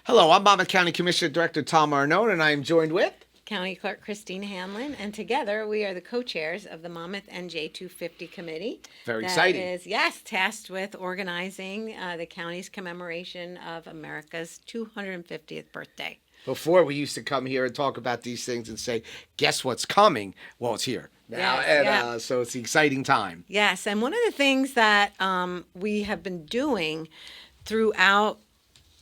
Hello, I'm Monmouth County Commissioner Director Tom Arnone, and I am joined with County Clerk Christine Hanlon, and together we are the co-chairs of the MonmouthNJ 250 Committee. Very that exciting. Is, yes, tasked with organizing the county's commemoration of America's 250th birthday. Before, we used to come here and talk about these things and say, guess what's coming? Well, it's here now. So it's the exciting time. Yes, and one of the things that we have been doing throughout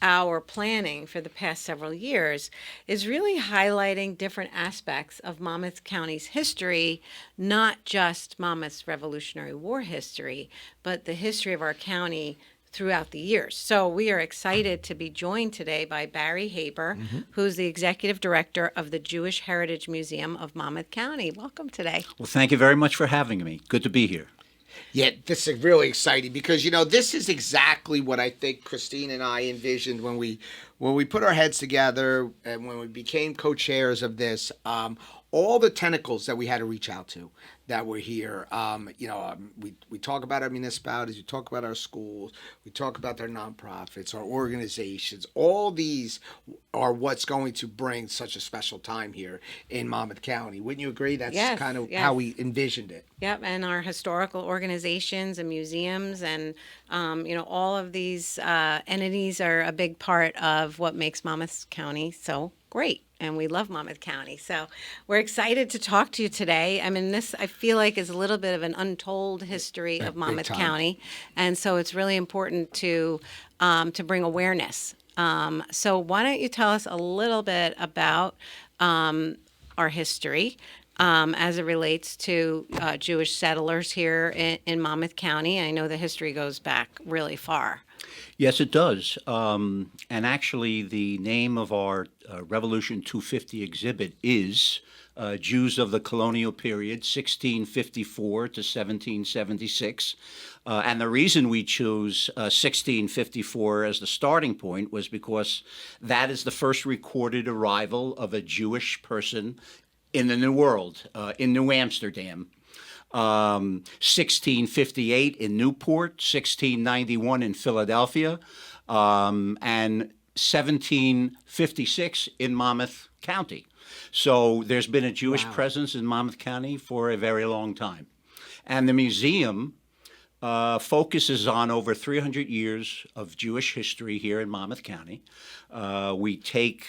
our planning for the past several years is really highlighting different aspects of Monmouth County's history, not just Monmouth's Revolutionary War history, but the history of our county throughout the years. So we are excited to be joined today by Barry Haber, who's the Executive Director of the Jewish Heritage Museum of Monmouth County. Welcome today. Well, thank you very much for having me. Good to be here. Yeah, this is really exciting because, this is exactly what I think Christine and I envisioned when we put our heads together and when we became co-chairs of this. All the tentacles that we had to reach out to that were here. We talk about our municipalities, we talk about our schools, we talk about their nonprofits, our organizations. All these are what's going to bring such a special time here in Monmouth County. Wouldn't you agree? That's kind of how we envisioned it. Yep, and our historical organizations and museums and, all of these entities are a big part of what makes Monmouth County so great. And we love Monmouth County. So we're excited to talk to you today. I mean, this, I feel like, is a little bit of an untold history of Monmouth County. And so it's really important to bring awareness. So why don't you tell us a little bit about our history as it relates to Jewish settlers here in Monmouth County? I know the history goes back really far. Yes, it does. And actually, the name of our Revolution 250 exhibit is Jews of the Colonial Period, 1654 to 1776. And the reason we chose 1654 as the starting point was because that is the first recorded arrival of a Jewish person in the New World, in New Amsterdam. 1658 in Newport, 1691 in Philadelphia, and 1756 in Monmouth County. So there's been a Jewish presence in Monmouth County for a very long time. And the museum focuses on over 300 years of Jewish history here in Monmouth County. We take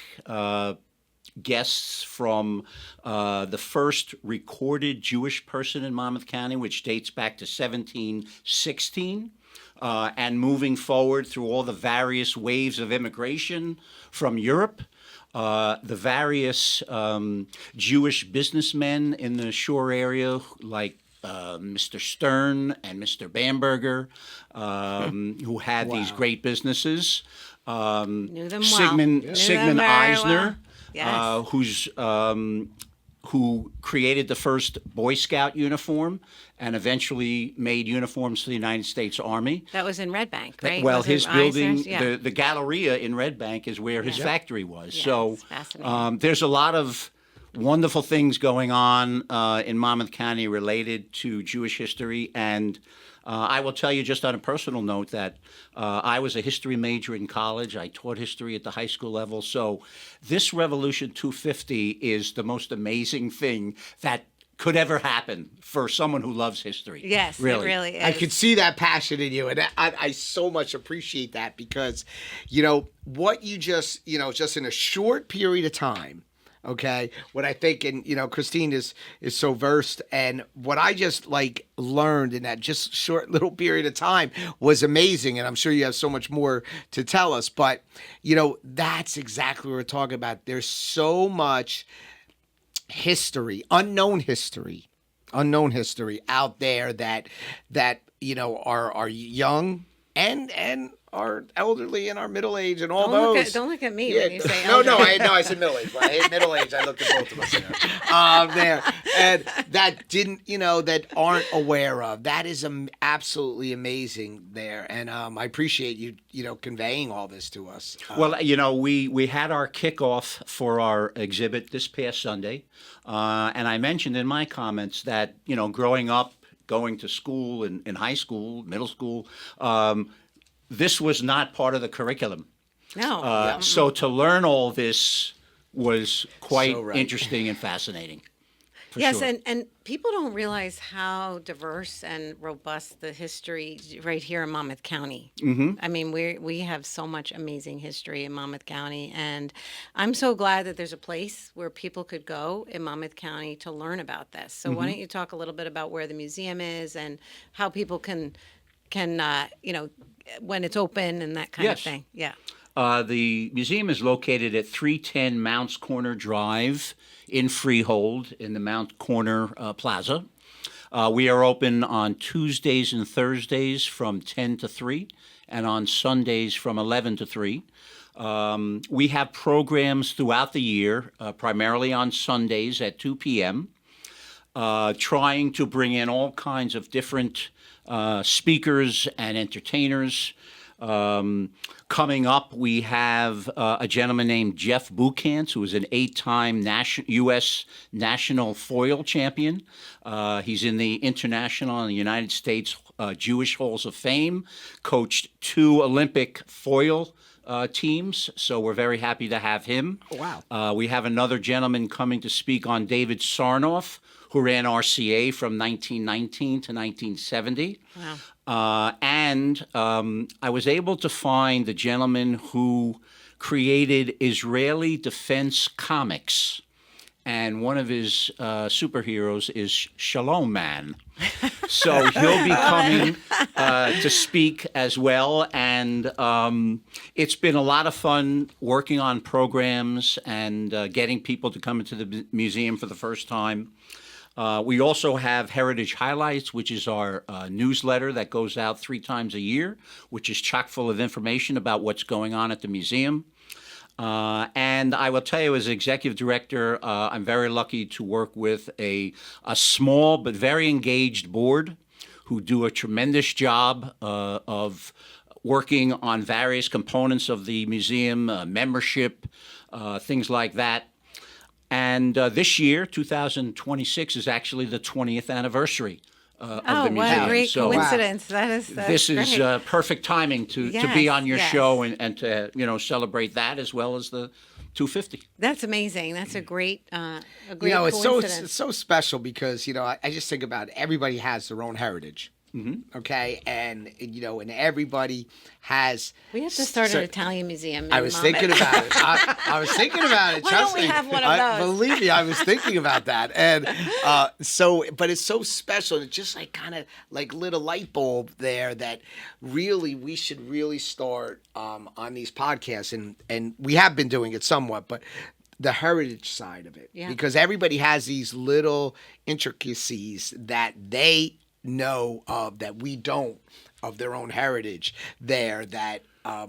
guests from the first recorded Jewish person in Monmouth County, which dates back to 1716, and moving forward through all the various waves of immigration from Europe, the various Jewish businessmen in the shore area, like Mr. Stern and Mr. Bamberger, who had these great businesses. Knew them well. Sigmund Eisner. Yes. Who created the first Boy Scout uniform and eventually made uniforms for the United States Army. That was in Red Bank, right? Well, was his building, yeah. the Galleria in Red Bank is where his factory was. Yeah, so there's a lot of wonderful things going on in Monmouth County related to Jewish history. And I will tell you just on a personal note that I was a history major in college. I taught history at the high school level. So this Revolution 250 is the most amazing thing that could ever happen for someone who loves history. Yes, really. It really is. I could see that passion in you, and I so much appreciate that because, what you just in a short period of time, okay, what I think, and Christine is so versed, and what I just learned in that just short little period of time was amazing, and I'm sure you have so much more to tell us, but that's exactly what we're talking about. There's so much history, unknown history out there that are young and our elderly and our middle age and all those. Don't look at me when you say no, elderly. I said middle age. I hate middle age. I looked at both of us there. And that didn't, that aren't aware of. That is absolutely amazing there. And I appreciate you, conveying all this to us. Well, we had our kickoff for our exhibit this past Sunday. And I mentioned in my comments that, growing up, going to school in high school, middle school, this was not part of the curriculum. No. So to learn all this was quite So right. interesting and fascinating. For Yes, sure. and people don't realize how diverse and robust the history right here in Monmouth County. Mm-hmm. I mean, we have so much amazing history in Monmouth County, and I'm so glad that there's a place where people could go in Monmouth County to learn about this. So why don't you talk a little bit about where the museum is and how people can when it's open and that kind of Yes. thing. Yeah. The museum is located at 310 Mounts Corner Drive in Freehold in the Mount Corner Plaza. We are open on Tuesdays and Thursdays from 10 to 3 and on Sundays from 11 to 3. We have programs throughout the year, primarily on Sundays at 2 p.m., trying to bring in all kinds of different speakers and entertainers. Coming up, we have a gentleman named Jeff Buchantz, who is an 8-time U.S. national foil champion. He's in the International and the United States Jewish Halls of Fame, coached 2 Olympic foil teams, so we're very happy to have him. Oh, wow. We have another gentleman coming to speak on David Sarnoff, who ran RCA from 1919 to 1970. Wow. And I was able to find the gentleman who created Israeli Defense Comics. And one of his superheroes is Shalom Man. So he'll be coming to speak as well. And it's been a lot of fun working on programs and getting people to come into the museum for the first time. We also have Heritage Highlights, which is our newsletter that goes out 3 times a year, which is chock full of information about what's going on at the museum. And I will tell you, as executive director, I'm very lucky to work with a small but very engaged board who do a tremendous job of working on various components of the museum, membership, things like that. And this year, 2026, is actually the 20th anniversary of the museum. What a great So coincidence. That's this great. is perfect timing to be Yes, on your yes. show and to celebrate that as well as the 250. That's amazing. That's a great It's coincidence. so special because I just think about it. Everybody has their own heritage. Okay, and and everybody has. We have to start an Italian museum. I was thinking about it. I was thinking about it. Why Trust don't we me. have one of those? Believe me, I was thinking about that, and but it's so special. It's just like kind of like lit a light bulb there that really we should really start on these podcasts, and we have been doing it somewhat, but the heritage side of it, because everybody has these little intricacies that they know of that we don't, of their own heritage there that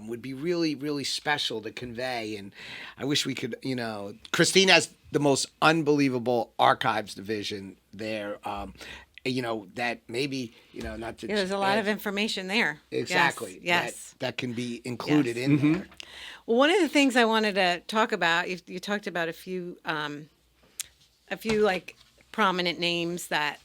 would be really, really special to convey. And I wish we could, Christine has the most unbelievable archives division there. That maybe, not to. Yeah, there's a lot of information there. Exactly. Yes. That can be included in there. Well, one of the things I wanted to talk about, you talked about a few like prominent names that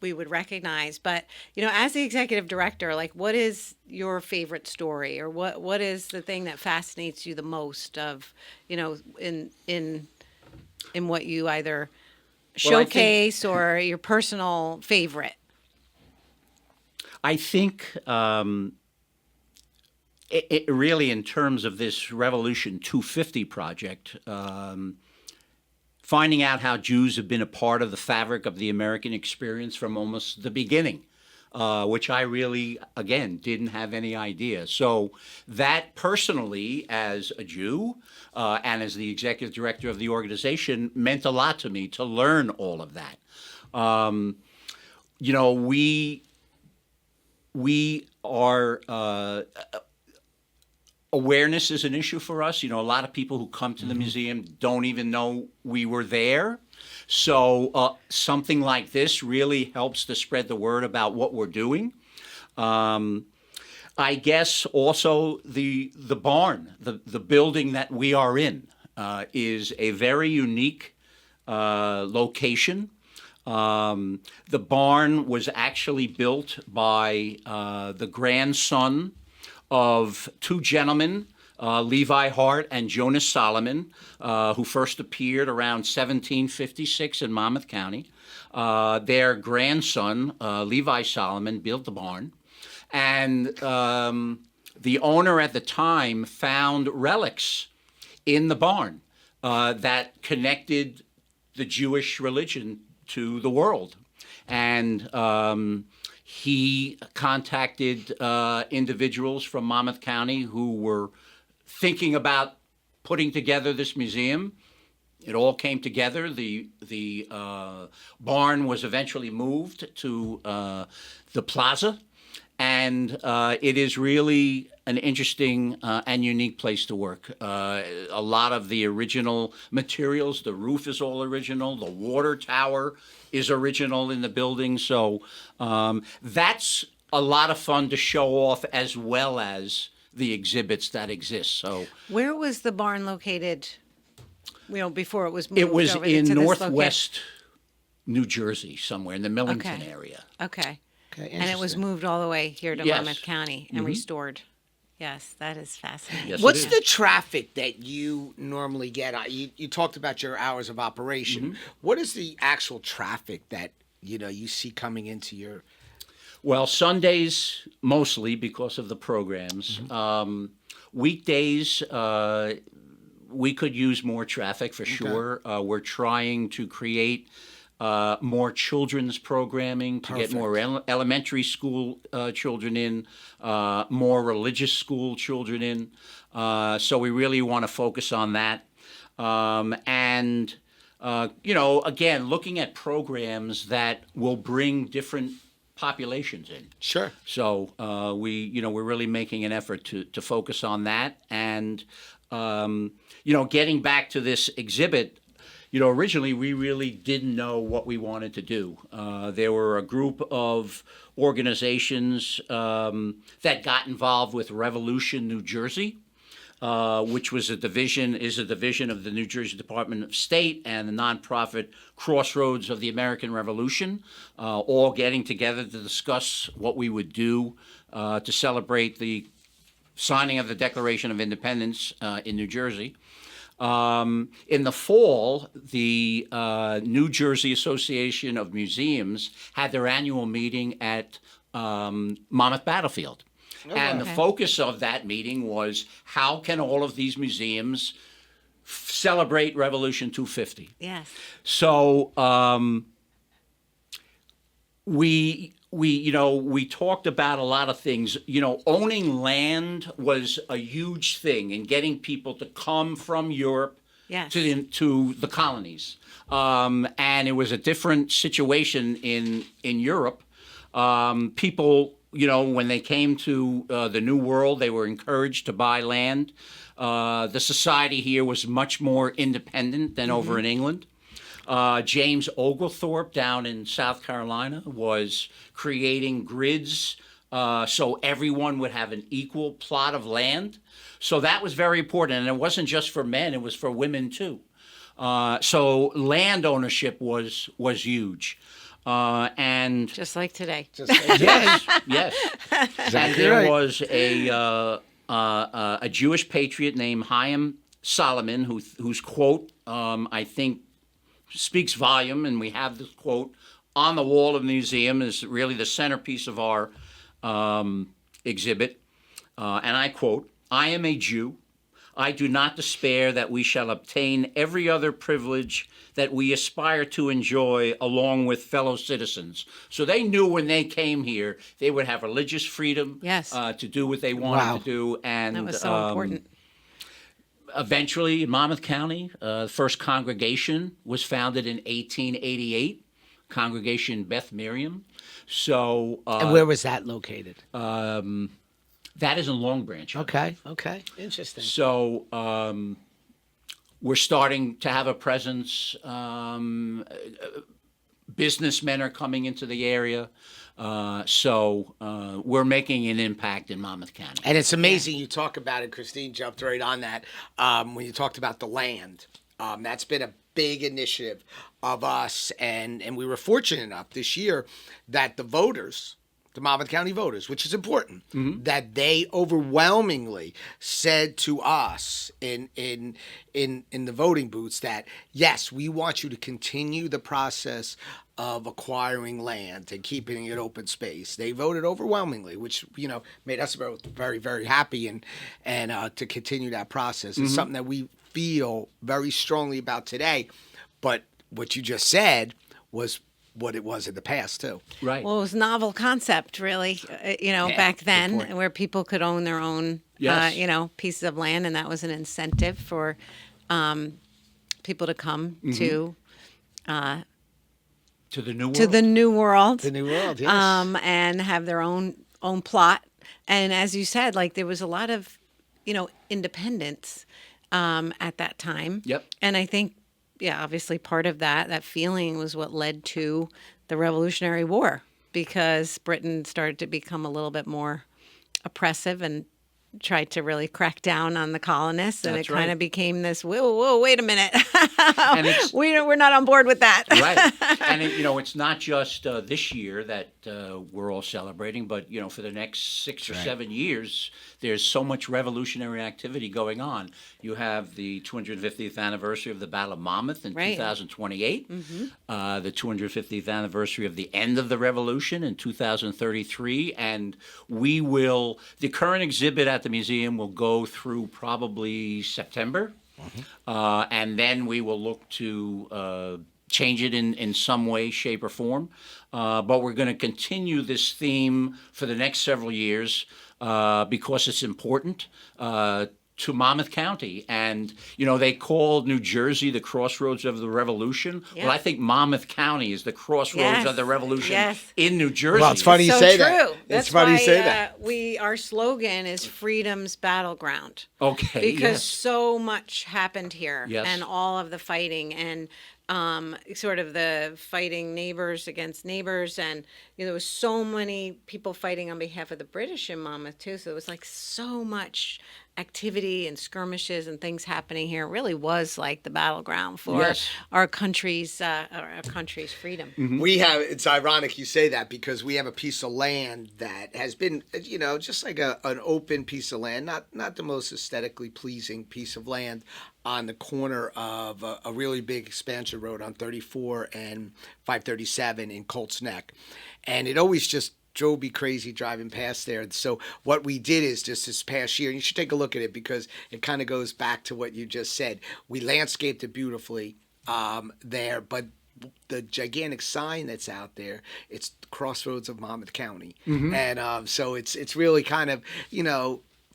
we would recognize, but as the executive director, like, what is your favorite story, or what is the thing that fascinates you the most of in what you either showcase or your personal favorite? I think it really, in terms of this Revolution 250 project, finding out how Jews have been a part of the fabric of the American experience from almost the beginning, which I really, again, didn't have any idea. So that personally, as a Jew and as the executive director of the organization, meant a lot to me to learn all of that. We are... Awareness is an issue for us. A lot of people who come to the museum don't even know we were there. So something like this really helps to spread the word about what we're doing. I guess also the barn, the building that we are in, is a very unique location. The barn was actually built by the grandson of 2 gentlemen Levi Hart and Jonas Solomon, who first appeared around 1756 in Monmouth County. Their grandson, Levi Solomon, built the barn. And the owner at the time found relics in the barn that connected the Jewish religion to the world. And he contacted individuals from Monmouth County who were thinking about putting together this museum. It all came together. The barn was eventually moved to the plaza, and it is really an interesting and unique place to work. A lot of the original materials, the roof is all original, the water tower is original in the building. So that's a lot of fun to show off, as well as the exhibits that exist. So Where was the barn located? Before it was moved it was over in to this northwest New Jersey, somewhere in the Millington Okay. area. Okay. Okay, And it was interesting. moved all the way here to Yes. Monmouth County and restored. Yes, that is fascinating. Yes, What's it the is. traffic that you normally get? You talked about your hours of operation. What is the actual traffic that you see coming into your? Well, Sundays mostly because of the programs. Weekdays, we could use more traffic for sure. We're trying to create more children's programming to get more elementary school children in, more religious school children in. So we really want to focus on that. And, again, looking at programs that will bring different populations in. Sure. So we're really making an effort to focus on that. And, getting back to this exhibit, originally we really didn't know what we wanted to do. There were a group of organizations that got involved with Revolution New Jersey, which is a division of the New Jersey Department of State and the nonprofit Crossroads of the American Revolution, all getting together to discuss what we would do to celebrate the signing of the Declaration of Independence in New Jersey. In the fall, the New Jersey Association of Museums had their annual meeting at Monmouth Battlefield. And the focus of that meeting was, how can all of these museums celebrate Revolution 250? Yes. So we talked about a lot of things. Owning land was a huge thing in getting people to come from Europe Yes. to the colonies. And it was a different situation in Europe. People, when they came to the New World, they were encouraged to buy land. The society here was much more independent than over in England. James Oglethorpe down in South Carolina was creating grids so everyone would have an equal plot of land. So that was very important. And it wasn't just for men, it was for women too. So land ownership was huge. And Just like today. yes. And there right. was a Jewish patriot named Chaim Solomon whose quote, I think, speaks volume, and we have this quote on the wall of the museum, is really the centerpiece of our exhibit. And I quote, "I am a Jew. I do not despair that we shall obtain every other privilege that we aspire to enjoy along with fellow citizens." So they knew when they came here, they would have religious freedom Yes. to do what they wanted Wow. to do. And That was so important. eventually, in Monmouth County, the first congregation was founded in 1888, Congregation Beth Miriam. So And where was that located? that is in Long Branch. Okay. Interesting. So we're starting to have a presence. Businessmen are coming into the area. So we're making an impact in Monmouth County. And it's amazing you talk about it. Christine jumped right on that when you talked about the land. That's been a big initiative of us, and we were fortunate enough this year that the the Monmouth County voters, which is important, that they overwhelmingly said to us in the voting booths that, yes, we want you to continue the process of acquiring land and keeping it open space. They voted overwhelmingly, which, made us very, very happy and to continue that process. It's something that we feel very strongly about today. But what you just said was what it was in the past too. Right. Well, it was a novel concept, really, back then, where people could own their own, Yes. pieces of land, and that was an incentive for people to come To the new world. to the new world. The new world, yes. And have their own plot. And as you said, like there was a lot of, independence at that time. Yep. And I think, obviously part of that feeling was what led to the Revolutionary War, because Britain started to become a little bit more oppressive and tried to really crack down on the colonists, and That's it kind right. of became this, whoa, wait a minute. And it's- We're not on board with that. Right. And, it's not just this year that we're all celebrating, but, for the next 6 or 7 years, there's so much revolutionary activity going on. You have the 250th anniversary of the Battle of Monmouth in Right. 2028, the 250th anniversary of the end of the Revolution in 2033, and the current exhibit at the museum will go through probably September. And then we will look to change it in some way, shape, or form. But we're going to continue this theme for the next several years because it's important to Monmouth County. And, they called New Jersey the crossroads of the Revolution. Yeah. Well, I think Monmouth County is the crossroads of the Revolution Yes. in New Jersey. Well, it's funny you So say true. that. That's It's funny why you say that. our slogan is Freedom's Battleground. Okay, Because yes. so much happened here, Yes. and all of the fighting and sort of the fighting neighbors against neighbors, and there was so many people fighting on behalf of the British in Monmouth too. So it was like so much activity and skirmishes and things happening here. It really was like the battleground for Yes. our country's freedom. It's ironic you say that, because we have a piece of land that has been, just like an open piece of land, not the most aesthetically pleasing piece of land, on the corner of a really big expansion road on 34 and 537 in Colts Neck. And it always just drove me crazy driving past there. And so what we did is, just this past year, and you should take a look at it because it kind of goes back to what you just said. We landscaped it beautifully there, but the gigantic sign that's out there, it's Crossroads of Monmouth County. And so it's really kind of,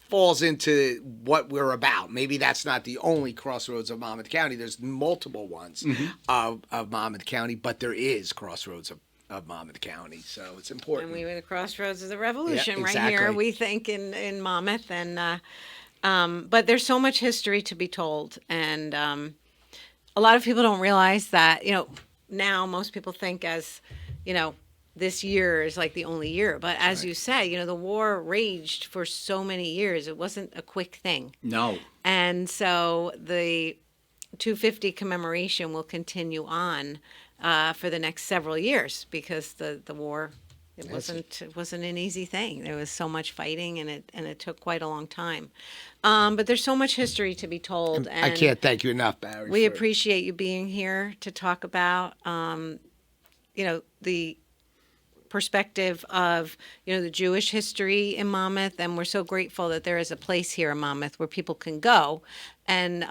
falls into what we're about. Maybe that's not the only Crossroads of Monmouth County. There's multiple ones of Monmouth County, but there is Crossroads of Monmouth County. So it's important. And we were at the crossroads of the revolution right here, exactly. we think, in Monmouth. And but there's so much history to be told. And a lot of people don't realize that, now most people think as, this year is like the only year. But as you say, the war raged for so many years. It wasn't a quick thing. No. And so the 250 commemoration will continue on for the next several years, because the war, it wasn't an easy thing. There was so much fighting, and it took quite a long time. But there's so much history to be told. And I can't thank you enough, Barry. we appreciate you being here to talk about, the perspective of, the Jewish history in Monmouth. And we're so grateful that there is a place here in Monmouth where people can go and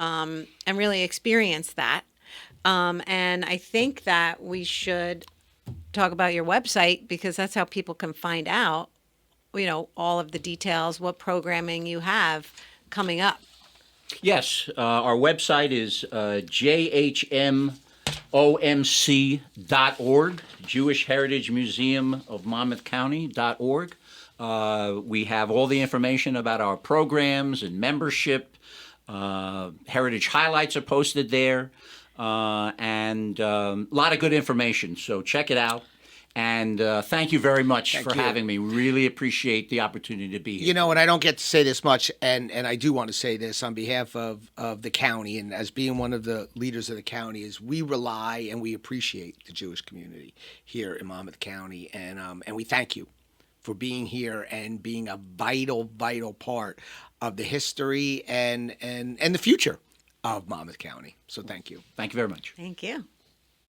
really experience that. And I think that we should talk about your website, because that's how people can find out, all of the details, what programming you have coming up. Yes, our website is jhmomc.org, Jewish Heritage Museum of Monmouth County.org. We have all the information about our programs and membership. Heritage highlights are posted there, and a lot of good information. So check it out. And thank you very much for having me. Really appreciate the opportunity to be here. And I don't get to say this much, and I do want to say this on behalf of the county, and as being one of the leaders of the county, is we rely and we appreciate the Jewish community here in Monmouth County, and we thank you for being here and being a vital, vital part of the history and the future of Monmouth County. So thank you. Thank you very much. Thank you.